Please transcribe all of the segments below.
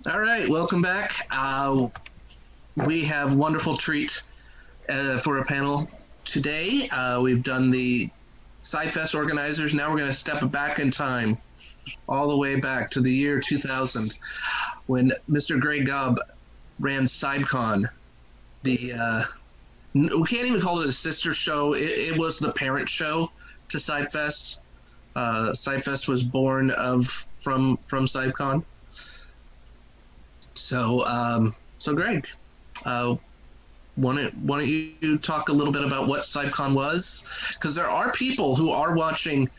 All right, welcome back. We have a wonderful treat for a panel today. We've done the CybFest organizers. Now we're going to step back in time, all the way back to the year 2000, when Mr. Greg Gaub ran CybCon. We can't even call it a sister show. It was the parent show to CybFest. CybFest was born from CybCon. So Greg, uh, why don't you talk a little bit about what CybCon was? Because there are people who are watching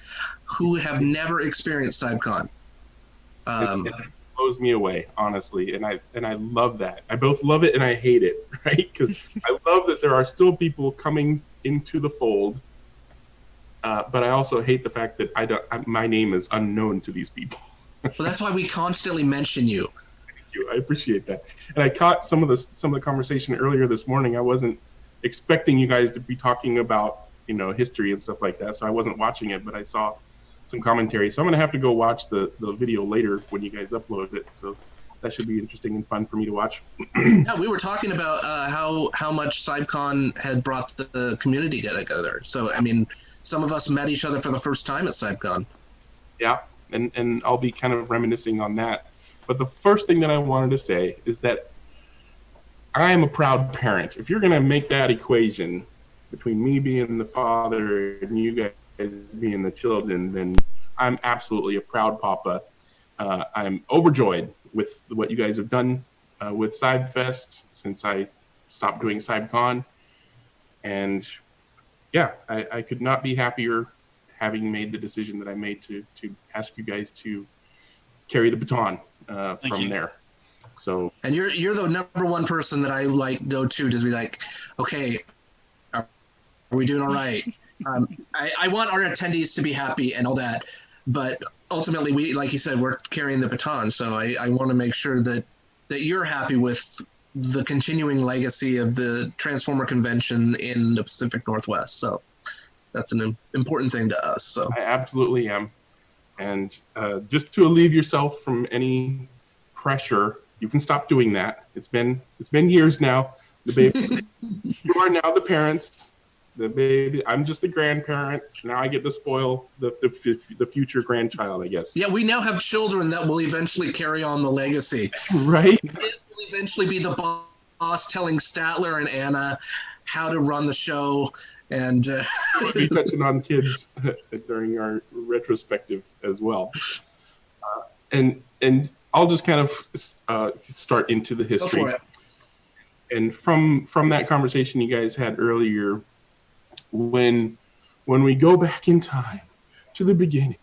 who have never experienced CybCon. It blows me away, honestly, and I love that. I both love it and I hate it, right? Because I love that there are still people coming into the fold, but I also hate the fact that my name is unknown to these people. Well, that's why we constantly mention you. I appreciate that, and I caught some of the conversation earlier this morning. I wasn't expecting you guys to be talking about history and stuff like that, so I wasn't watching it, but I saw some commentary. So I'm gonna have to go watch the video later when you guys upload it. So that should be interesting and fun for me to watch. Yeah, we were talking about how much CybCon had brought the community together. So I mean, some of us met each other for the first time at CybCon. Yeah, and I'll be kind of reminiscing on that. But the first thing that I wanted to say is that I am a proud parent. If you're going to make that equation between me being the father and you guys being the children, then I'm absolutely a proud papa. I'm overjoyed with what you guys have done with CybFest since I stopped doing CybCon. And yeah, I could not be happier having made the decision that I made to ask you guys to carry the baton from there. So, and you're the number one person that I go to be like, okay, are we doing all right? I want our attendees to be happy and all that, but ultimately we, like you said, we're carrying the baton. So I want to make sure that you're happy with the continuing legacy of the Transformer Convention in the Pacific Northwest. So that's an important thing to us. So I absolutely am. And just to alleviate yourself from any pressure, you can stop doing that. It's been years now. The baby, you are now the parents. The baby, I'm just the grandparent. Now I get to spoil the future grandchild, I guess. Yeah, we now have children that will eventually carry on the legacy. Right. It will eventually be the boss telling Statler and Anna how to run the show. And we'll be touching on kids during our retrospective as well. And I'll just kind of start into the history. Go for it. And from that conversation you guys had earlier, when we go back in time to the beginning,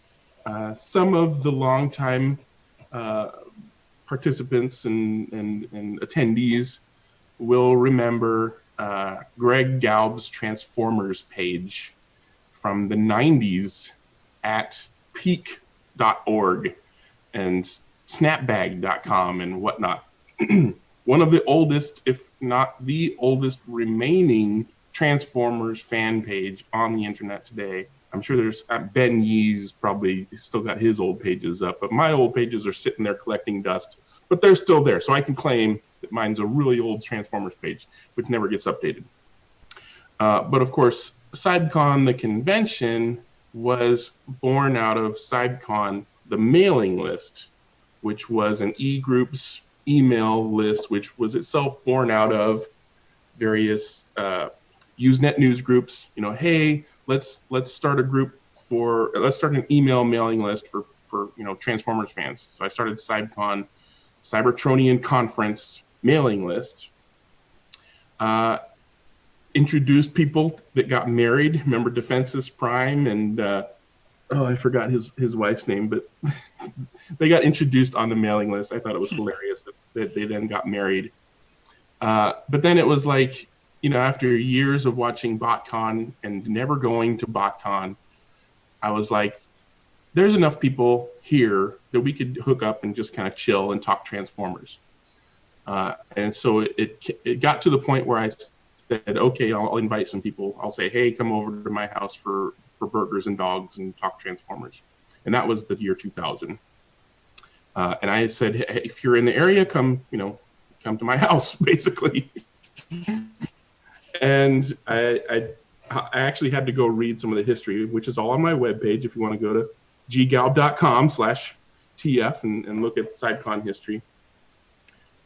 some of the longtime participants and attendees will remember Greg Gaub's Transformers page from the 90s at peak.org and snapbag.com and whatnot. One of the oldest, if not the oldest remaining Transformers fan page on the internet today. I'm sure there's Ben Yee's probably still got his old pages up, but my old pages are sitting there collecting dust, but they're still there. So I can claim that mine's a really old Transformers page, which never gets updated. But of course, CybCon, the convention, was born out of CybCon, the mailing list, which was an e-groups email list, which was itself born out of various Usenet news groups. Hey, let's start a group let's start an email mailing list for Transformers fans. So I started CybCon, Cybertronian Conference mailing list. Introduced people that got married. Remember Defensus Prime and I forgot his wife's name, but they got introduced on the mailing list. I thought it was hilarious that they then got married. But then it was like, after years of watching BotCon and never going to BotCon, I was like, there's enough people here that we could hook up and just kind of chill and talk Transformers. And so it got to the point where I said, okay, I'll invite some people. I'll say, hey, come over to my house for burgers and dogs and talk Transformers. And that was the year 2000. And I said, hey, if you're in the area, come to my house, basically. And I actually had to go read some of the history, which is all on my webpage. If you want to go to ggaub.com/TF and look at CybCon history.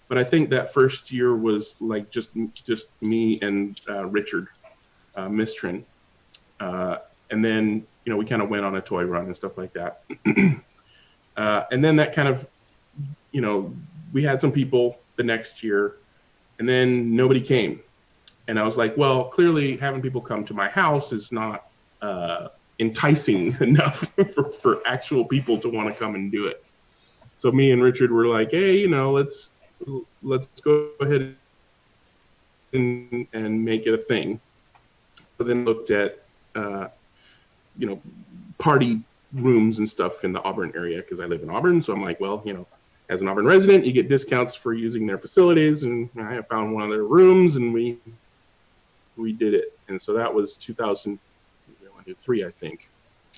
But I think that first year was like just me and Richard Mistrin. And then, we kind of went on a toy run and stuff like that. And then that kind of, we had some people the next year, and then nobody came. And I was like, well, clearly having people come to my house is not enticing enough for actual people to want to come and do it. So me and Richard were like, hey, let's go ahead and make it a thing. But then looked at, party rooms and stuff in the Auburn area, because I live in Auburn. So I'm like, well, as an Auburn resident, you get discounts for using their facilities. And I found one of their rooms, and we did it. And so that was 2003, I think.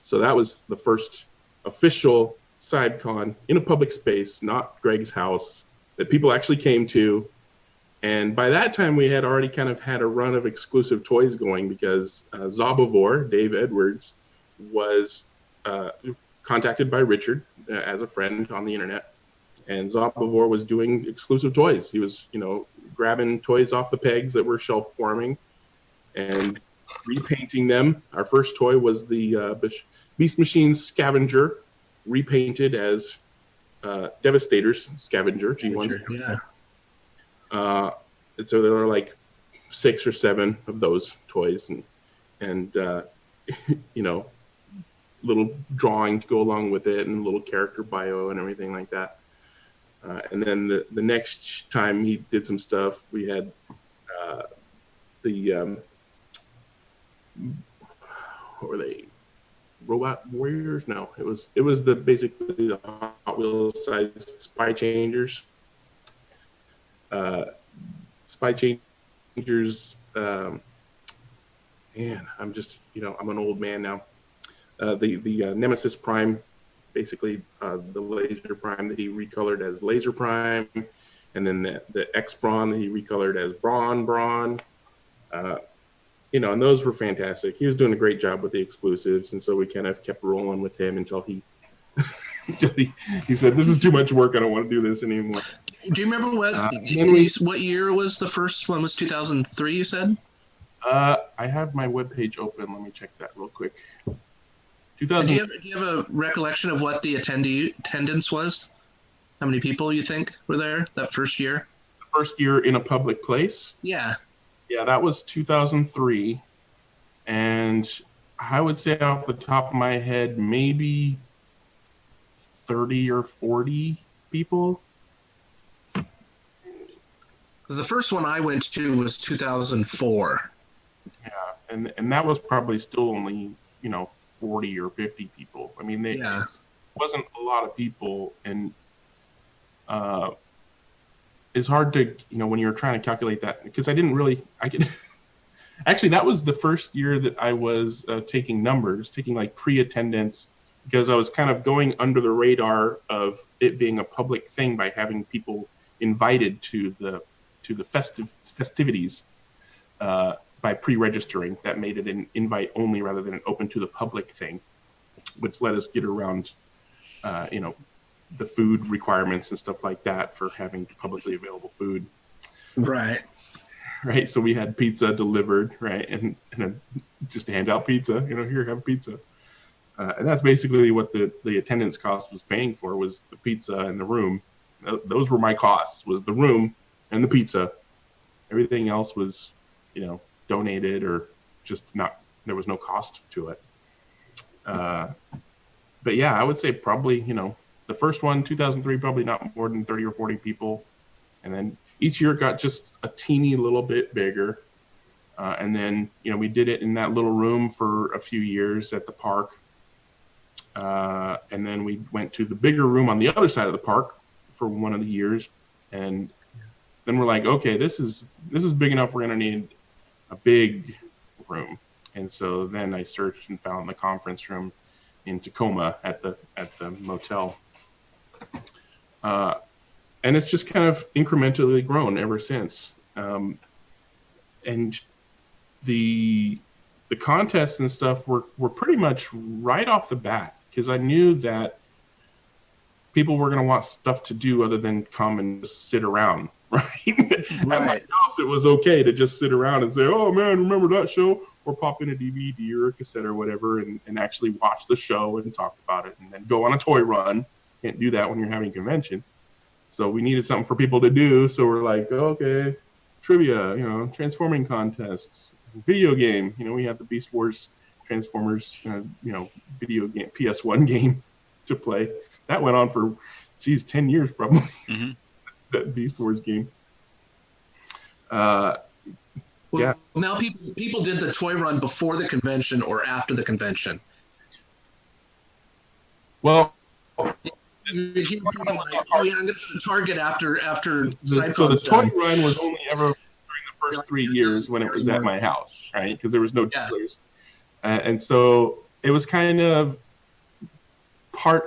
So that was the first official CybCon in a public space, not Greg's house, that people actually came to. And by that time, we had already kind of had a run of exclusive toys going, because Zobivore, Dave Edwards, was contacted by Richard as a friend on the internet. And Zobivore was doing exclusive toys. He was, grabbing toys off the pegs that were shelf forming and repainting them. Our first toy was the Beast Machines Scavenger, repainted as Devastator's Scavenger, G1 Scavenger. Yeah. And so there were like 6 or 7 of those toys, and little drawing to go along with it, and little character bio and everything like that. And then the next time he did some stuff, we had the what were they? Robot Warriors? No, it was basically the Hot Wheels size Spy Changers. Spy Changers. Man, I'm just I'm an old man now. The Nemesis Prime, basically the Laser Prime that he recolored as Laser Prime, and then the X Brawn that he recolored as Brawn. And those were fantastic. He was doing a great job with the exclusives, and so we kind of kept rolling with him until he he said, "This is too much work. I don't want to do this anymore." Do you remember what year was the first one? Was 2003? You said. I have my webpage open. Let me check that real quick. 2000. Do you have a recollection of what the attendance was? How many people you think were there that first year? The first year in a public place? Yeah. Yeah, that was 2003. And I would say off the top of my head, maybe 30 or 40 people. Because the first one I went to was 2004. Yeah, and that was probably still only, 40 or 50 people. I mean, it wasn't a lot of people, and it's hard to, when you're trying to calculate that, because actually, that was the first year that I was taking like pre-attendance, because I was kind of going under the radar of it being a public thing by having people invited to the festivities by pre-registering. That made it an invite only rather than an open to the public thing, which let us get around, the food requirements and stuff like that for having publicly available food. Right. Right. So we had pizza delivered, right, and just hand out pizza. Here, have pizza. And that's basically what the attendance cost was paying for, was the pizza and the room. Those were my costs, was the room and the pizza. Everything else was, donated or just not, there was no cost to it. But yeah, I would say probably, the first one, 2003, probably not more than 30 or 40 people. And then each year it got just a teeny little bit bigger. And then, we did it in that little room for a few years at the park. And then we went to the bigger room on the other side of the park for one of the years. And then we're like, okay, this is big enough. We're going to need a big room. And so then I searched and found the conference room in Tacoma at the motel. And it's just kind of incrementally grown ever since. And the contests and stuff were pretty much right off the bat, because I knew that people were going to want stuff to do other than come and just sit around, right? At my house, it was okay to just sit around and say, oh man, remember that show? Or pop in a DVD or a cassette or whatever and actually watch the show and talk about it, and then go on a toy run. Can't do that when you're having a convention. So we needed something for people to do. So we're like, okay, trivia, transforming contests, video game. We have the Beast Wars Transformers, video game, PS1 game to play. That went on for, 10 years probably. Mm-hmm. That Beast Wars game. Now people did the toy run before the convention or after the convention. Well, you hear people like, oh yeah, I'm going to Target after CybCon. So the toy run was only ever during the first 3 years when it was at my house, right? Because there was no dealers, and so it was kind of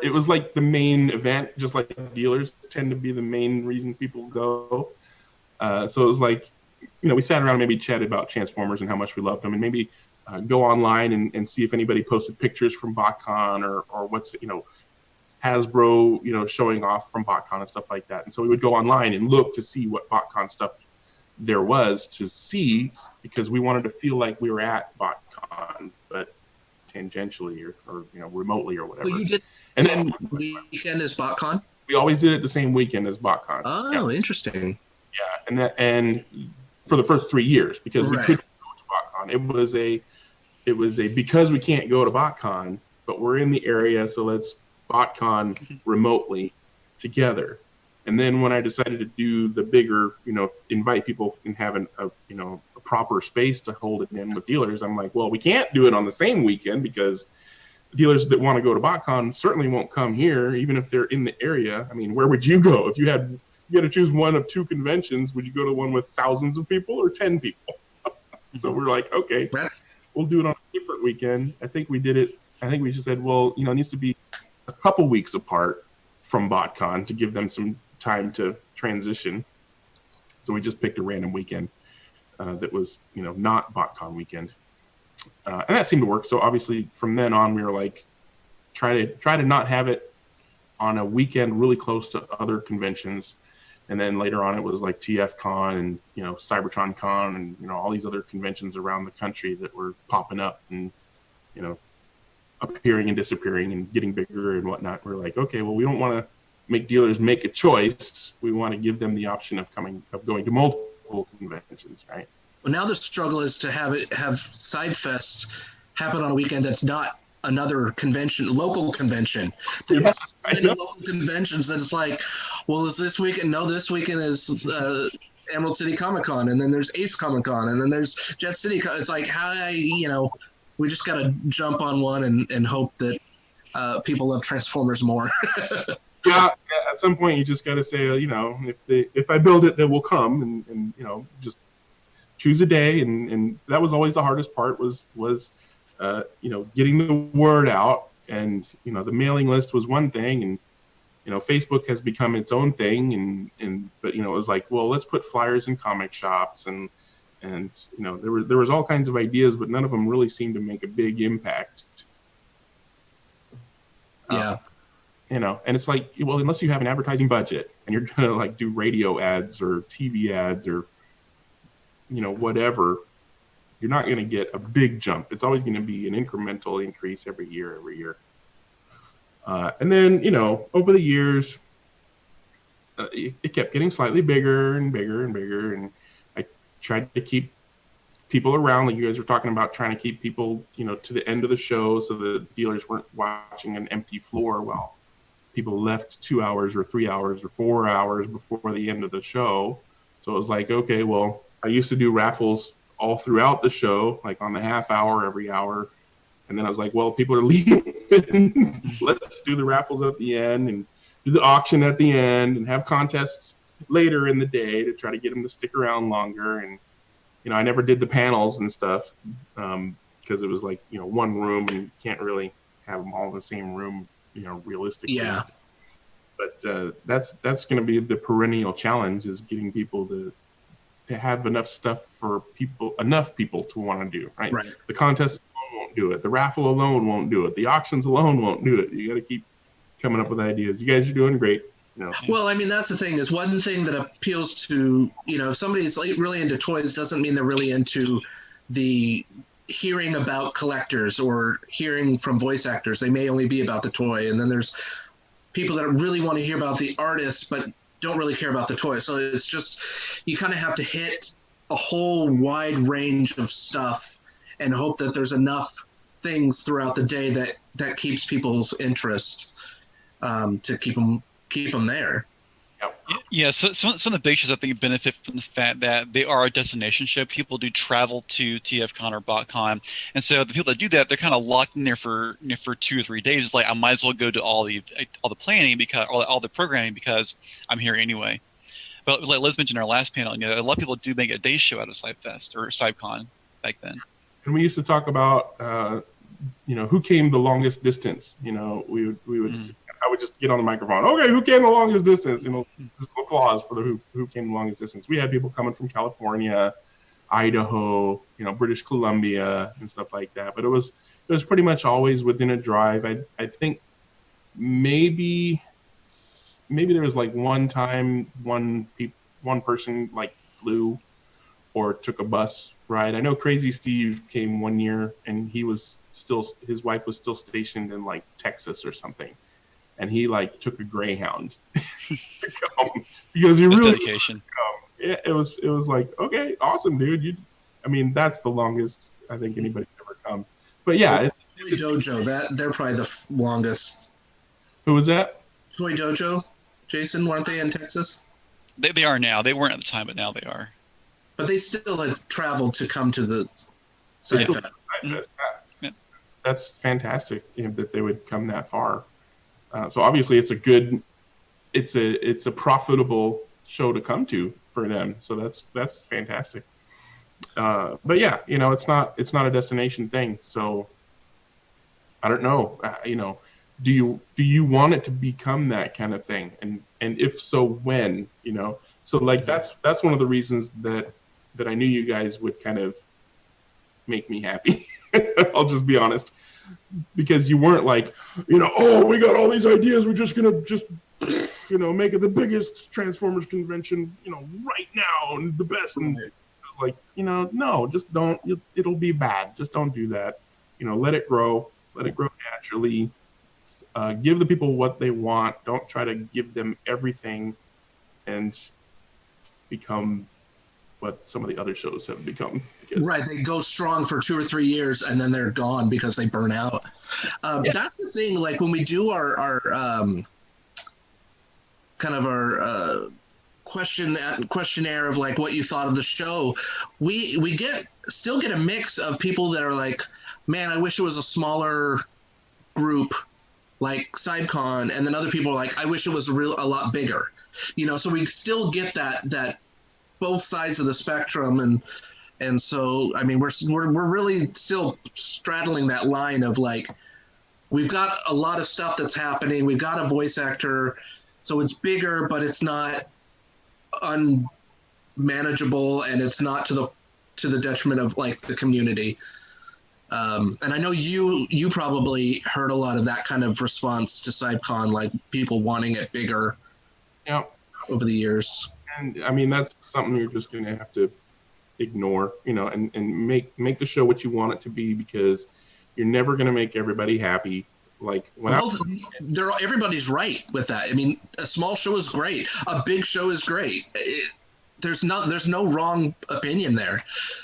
it was like the main event, just like dealers tend to be the main reason people go. So it was like, we sat around and maybe chatted about Transformers and how much we loved them, and maybe go online and see if anybody posted pictures from BotCon or what's, Hasbro, showing off from BotCon and stuff like that. And so we would go online and look to see what BotCon stuff there was to see, because we wanted to feel like we were at BotCon, but tangentially or remotely or whatever. Well, you did. And then weekend is BotCon? We always did it the same weekend as BotCon. Oh, interesting. Yeah, and for the first 3 years, because we couldn't go to BotCon. It was a because we can't go to BotCon, but we're in the area, so let's BotCon remotely together. And then when I decided to do the bigger, invite people and have a proper space to hold it in with dealers, I'm like, well, we can't do it on the same weekend, because dealers that want to go to BotCon certainly won't come here, even if they're in the area. I mean, where would you go if you had to choose one of two conventions? Would you go to one with thousands of people or 10 people? So we're like, okay, we'll do it on a different weekend. I think we just said, well, it needs to be a couple weeks apart from BotCon to give them some time to transition. So we just picked a random weekend that was, not BotCon weekend. And that seemed to work. So obviously from then on, we were like, try to not have it on a weekend really close to other conventions. And then later on, it was like TFCon and, Cybertron Con and, all these other conventions around the country that were popping up and, appearing and disappearing and getting bigger and whatnot. We're like, okay, well, we don't want to make dealers make a choice. We want to give them the option of going to multiple conventions, right? Well, now the struggle is to have CybFest happen on a weekend that's not another convention, local convention. There's local conventions that it's like, well, is this weekend? No, this weekend is Emerald City Comic Con, and then there's Ace Comic Con, and then there's Jet City. It's like, we just got to jump on one and hope that people love Transformers more. Yeah, at some point you just got to say, if I build it, they will come, and just choose a day, and that was always the hardest part was getting the word out, and the mailing list was one thing, and Facebook has become its own thing, but it was like, well, let's put flyers in comic shops, and there was all kinds of ideas, but none of them really seemed to make a big impact. And it's like, well, unless you have an advertising budget and you're gonna do radio ads or TV ads or whatever, you're not gonna get a big jump. It's always gonna be an incremental increase every year. And then over the years, it kept getting slightly bigger and bigger and bigger, and I tried to keep people around, like you guys were talking about, trying to keep people to the end of the show so the dealers weren't watching an empty floor while people left 2 hours or 3 hours or 4 hours before the end of the show. So it was like, okay, well, I used to do raffles all throughout the show, like on the half hour, every hour. And then I was like, well, people are leaving. Let's do the raffles at the end and do the auction at the end and have contests later in the day to try to get them to stick around longer. And, I never did the panels and stuff because it was like, one room and you can't really have them all in the same room, realistically. Yeah. But that's going to be the perennial challenge, is getting people to have enough stuff for enough people to want to do, right? Right. The contest alone won't do it. The raffle alone won't do it. The auctions alone won't do it. You got to keep coming up with ideas. You guys are doing great. Well, I mean, that's the thing, is one thing that appeals to, if somebody's really into toys, doesn't mean they're really into the hearing about collectors or hearing from voice actors. They may only be about the toy. And then there's people that really want to hear about the artists, but don't really care about the toy. So it's just, you kind of have to hit a whole wide range of stuff and hope that there's enough things throughout the day that keeps people's interest, to keep them there. Yeah, so some of the big shows I think benefit from the fact that they are a destination show. People do travel to TFCon or BotCon, and so the people that do that, they're kind of locked in there for 2 or 3 days. It's like, I might as well go to all the planning, because all the programming, because I'm here anyway. But like Liz mentioned in our last panel, a lot of people do make a day show out of CybFest or CybCon back then. And we used to talk about who came the longest distance. We would I would just get on the microphone. Okay, who came the longest distance? Just applause for the who came the longest distance. We had people coming from California, Idaho, British Columbia, and stuff like that. But it was pretty much always within a drive. I think maybe there was like one time one person like flew or took a bus ride. I know Crazy Steve came one year, and his wife was still stationed in like Texas or something. And he like took a Greyhound to come, because he really dedication. Yeah, it was like, okay, awesome, dude. That's the longest I think anybody's ever come. But yeah, Toy Dojo, they're probably the longest. Who was that? Toy Dojo, Jason, weren't they in Texas? They are now. They weren't at the time, but now they are. But they still had traveled to come to the CybFest. Yeah. That's fantastic, that they would come that far. So obviously it's a profitable show to come to for them. So that's fantastic. But yeah, it's not a destination thing. So I don't know, do you want it to become that kind of thing? And if so, when, so like, that's one of the reasons that I knew you guys would kind of make me happy. I'll just be honest. Because you weren't like, oh, we got all these ideas, we're just gonna make it the biggest Transformers convention, right now, and the best. And it was like, no, just don't. It'll be bad. Just don't do that. Let it grow. Let it grow naturally. Give the people what they want. Don't try to give them everything, and become what some of the other shows have become. Right, they go strong for 2 or 3 years, and then they're gone because they burn out. Yeah. That's the thing. Like when we do our kind of our questionnaire of like what you thought of the show, we still get a mix of people that are like, man, I wish it was a smaller group like CybCon, and then other people are like, I wish it was a lot bigger. So we still get that both sides of the spectrum, and so we're really still straddling that line of like, we've got a lot of stuff that's happening, we've got a voice actor, so it's bigger, but it's not unmanageable, and it's not to the detriment of like the community. And I know you probably heard a lot of that kind of response to CybCon, like people wanting it bigger. Yeah. Over the years. And that's something you're just going to have to ignore, and make the show what you want it to be, because you're never going to make everybody happy. Like everybody's right with that. A small show is great. A big show is great. There's no wrong opinion there.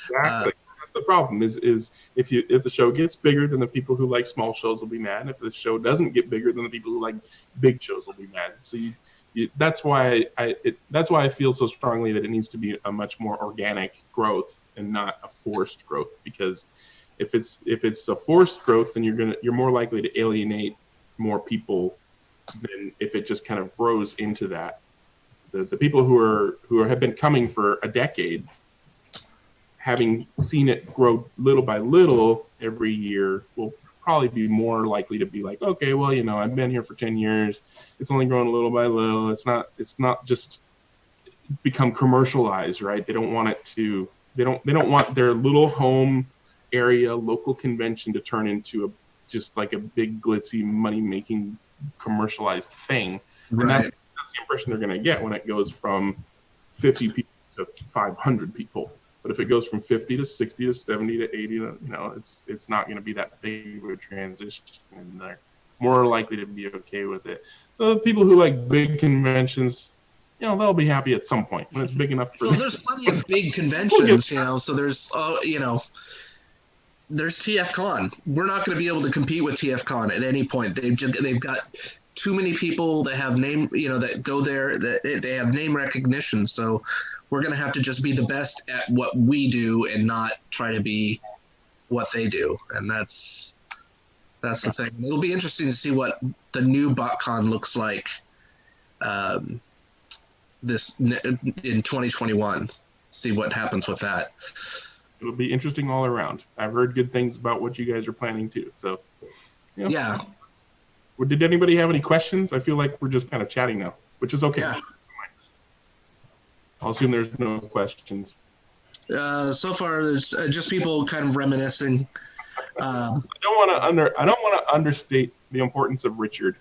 Exactly. That's the problem. Is if the show gets bigger, then the people who like small shows will be mad. If the show doesn't get bigger, then the people who like big shows will be mad. So that's why I feel so strongly that it needs to be a much more organic growth and not a forced growth. Because if it's a forced growth, then you're more likely to alienate more people than if it just kind of grows into that. The people who have been coming for a decade, having seen it grow little by little every year, will probably be more likely to be like, okay, well, I've been here for 10 years. It's only growing little by little. It's not just become commercialized, right? They don't want it to. They don't want their little home area local convention to turn into just like a big glitzy money making commercialized thing. And Right. that's the impression they're going to get when it goes from 50 people to 500 people. But if it goes from 50 to 60 to 70 to 80, it's not going to be that big of a transition, and they're more likely to be okay with it. The people who like big conventions, they'll be happy at some point when it's big enough for Well, them. there's plenty of big conventions, so there's, there's TFCon. We're not going to be able to compete with TFCon at any point. They've got too many people that have name, that go there, that they have name recognition. So we're going to have to just be the best at what we do and not try to be what they do. And that's the thing. It'll be interesting to see what the new BotCon looks like this in 2021. See what happens with that. It'll be interesting all around. I've heard good things about what you guys are planning too. So, yeah. Did anybody have any questions? I feel like we're just kind of chatting now, which is okay. Yeah. I'll assume there's no questions. So far, there's just people kind of reminiscing. I don't want to understate the importance of Richard.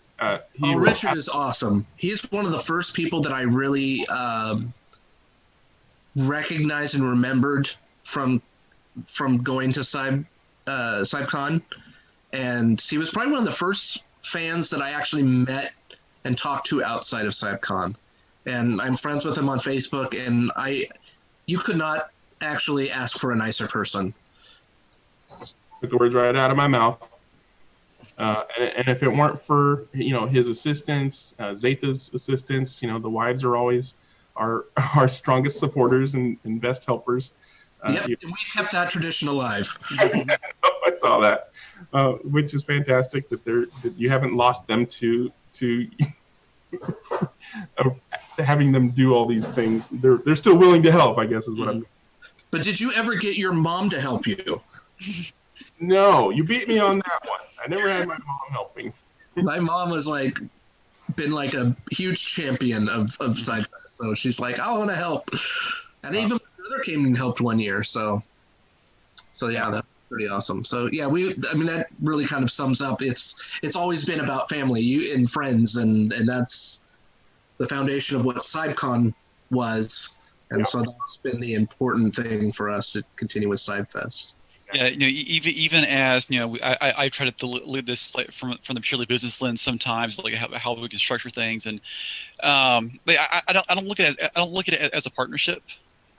Richard is awesome. He's one of the first people that I really recognized and remembered from going to CybCon, and he was probably one of the first fans that I actually met and talked to outside of CybCon. And I'm friends with him on Facebook, and you could not actually ask for a nicer person. Took the words right out of my mouth. And if it weren't for his assistants, Zeta's assistants, the wives are always our strongest supporters and best helpers. We kept that tradition alive. I saw that, which is fantastic that you haven't lost them to having them do all these things. They're still willing to help, I guess is what I'm. But did you ever get your mom to help you? No, you beat me on that one. I never had my mom helping. My mom was been a huge champion of CybFest, so she's like, I want to help. And even my brother came and helped one year, so yeah, that's pretty awesome. So yeah, that really kind of sums up. It's always been about family, and friends, and that's the foundation of what CybCon was, and so that's been the important thing for us to continue with CybFest. Yeah, even as I try to lead this from the purely business lens sometimes, like how we can structure things, and I don't look at it as a partnership.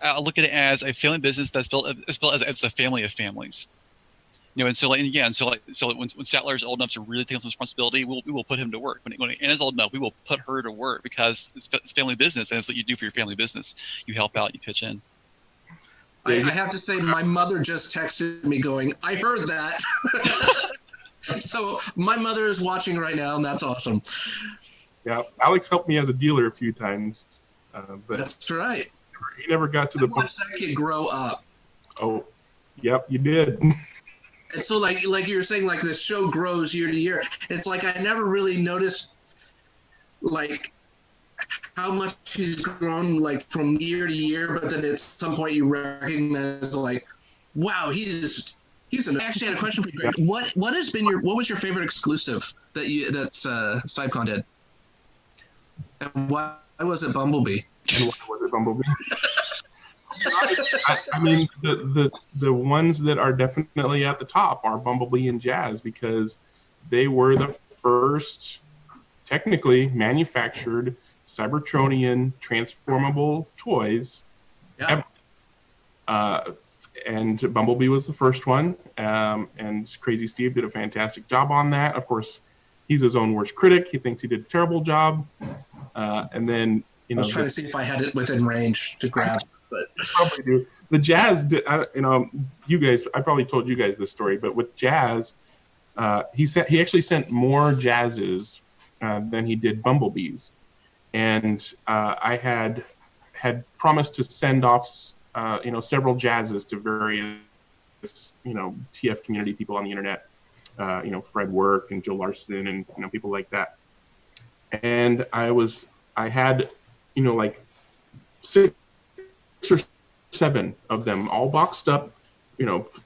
I look at it as a family business that's built as a family of families. And so when Statler is old enough to really take on some responsibility, we will put him to work. When Anna is old enough, we will put her to work because it's family business, and it's what you do for your family business. You help out, you pitch in. I have to say, my mother just texted me going, I heard that. So my mother is watching right now, and that's awesome. Yeah, Alex helped me as a dealer a few times. But that's right. He never got to the point. Watch that kid grow up. Oh, yep, you did. And so like you were saying, the show grows year to year. It's I never really noticed how much he's grown from year to year, but then at some point you recognize wow, he's an. I actually had a question for you, Greg. What was your favorite exclusive that CybCon did? And why was it Bumblebee? And why was it Bumblebee? I mean, the ones that are definitely at the top are Bumblebee and Jazz, because they were the first technically manufactured Cybertronian transformable toys ever. And Bumblebee was the first one, and Crazy Steve did a fantastic job on that. Of course, he's his own worst critic. He thinks he did a terrible job. And then I was trying to see if I had it within range to grab. But I probably do. The Jazz, you guys, I probably told you guys this story, but with Jazz, he actually sent more Jazzes than he did Bumblebees, and I had promised to send off several Jazzes to various TF community people on the internet, Fred Work and Joe Larson and people like that. And I had like 6 or 7 of them all boxed up,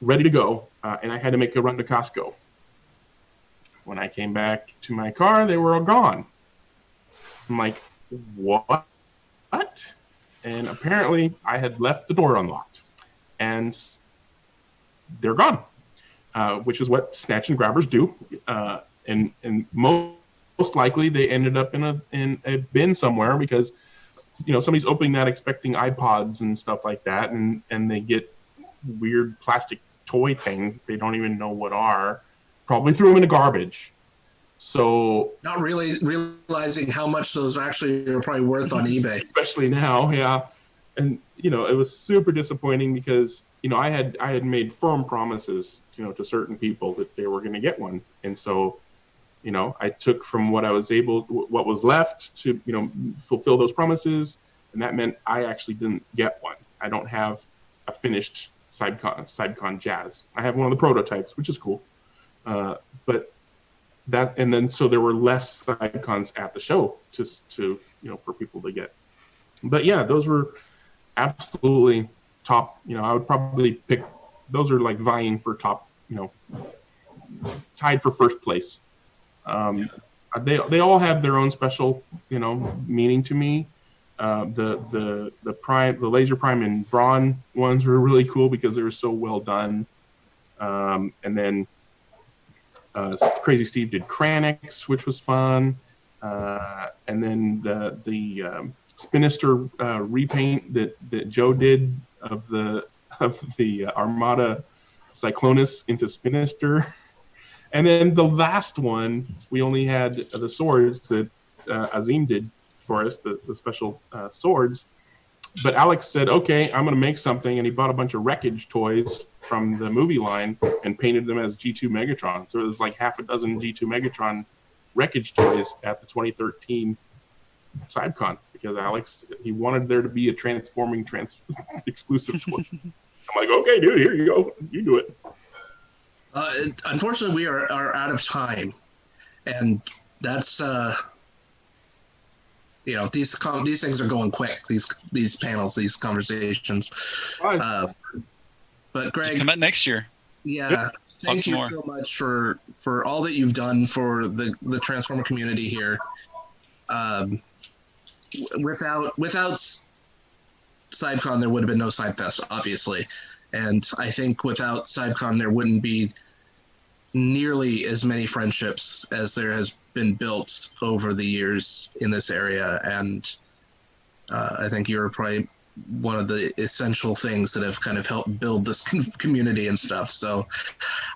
ready to go, and I had to make a run to Costco. When I came back to my car, they were all gone. I'm like, what? And apparently I had left the door unlocked, and they're gone, which is what snatch and grabbers do. And most likely they ended up in a bin somewhere, because somebody's opening that expecting iPods and stuff like that, and they get weird plastic toy things that they don't even know what are. Probably threw them in the garbage. So not really realizing how much those actually are probably worth on eBay, especially now. Yeah. And it was super disappointing, because I had made firm promises to certain people that they were going to get one, and so I took from what was left to fulfill those promises, and that meant I actually didn't get one. I don't have a finished CybCon Jazz. I have one of the prototypes, which is cool, but that, and then so there were less CybCons at the show to for people to get. But yeah, those were absolutely top. I would probably pick, those are like vying for top, tied for first place. They all have their own special meaning to me. The Laser Prime and Brawn ones were really cool because they were so well done. And then Crazy Steve did Kranix, which was fun. And then the Spinister repaint that Joe did of the Armada Cyclonus into Spinister. And then the last one, we only had the swords that Azim did for us, the special swords. But Alex said, okay, I'm going to make something. And he bought a bunch of wreckage toys from the movie line and painted them as G2 Megatron. So it was like half a dozen G2 Megatron wreckage toys at the 2013 CybCon, because Alex, he wanted there to be a transforming exclusive toy. I'm like, okay, dude, here you go. You do it. Unfortunately, we are out of time, and that's these things are going quick. These panels, these conversations. But Greg, come out next year. Yeah, thank you so much for all that you've done for the Transformer community here. Without CybCon, there would have been no CybFest, obviously. And I think without CybCon, there wouldn't be nearly as many friendships as there has been built over the years in this area. And I think you're probably one of the essential things that have kind of helped build this community and stuff. So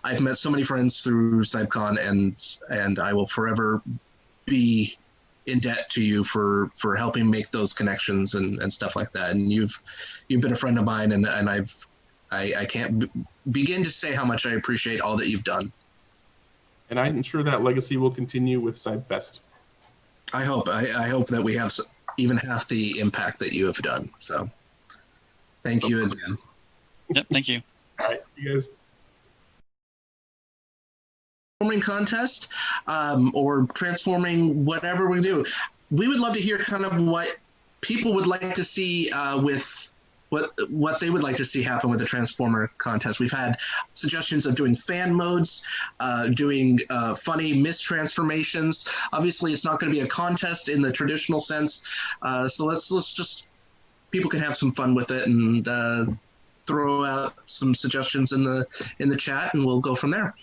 I've met so many friends through CybCon, and I will forever be in debt to you for helping make those connections and stuff like that. And you've been a friend of mine, and I can't begin to say how much I appreciate all that you've done. And I'm sure that legacy will continue with CybFest. I hope that we have even half the impact that you have done. So thank you again. Yep, thank you. All right, you guys. Transforming contest, or transforming whatever we do. We would love to hear kind of what people would like to see with what they would like to see happen with the Transformer contest. We've had suggestions of doing fan modes, doing funny mistransformations. Obviously, it's not going to be a contest in the traditional sense, so let's just, people can have some fun with it and throw out some suggestions in the chat, and we'll go from there.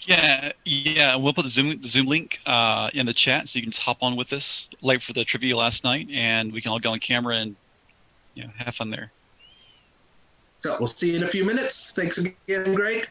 Yeah, we'll put the Zoom link in the chat, so you can just hop on with us late for the trivia last night, and we can all go on camera and have fun there. So we'll see you in a few minutes. Thanks again, Greg.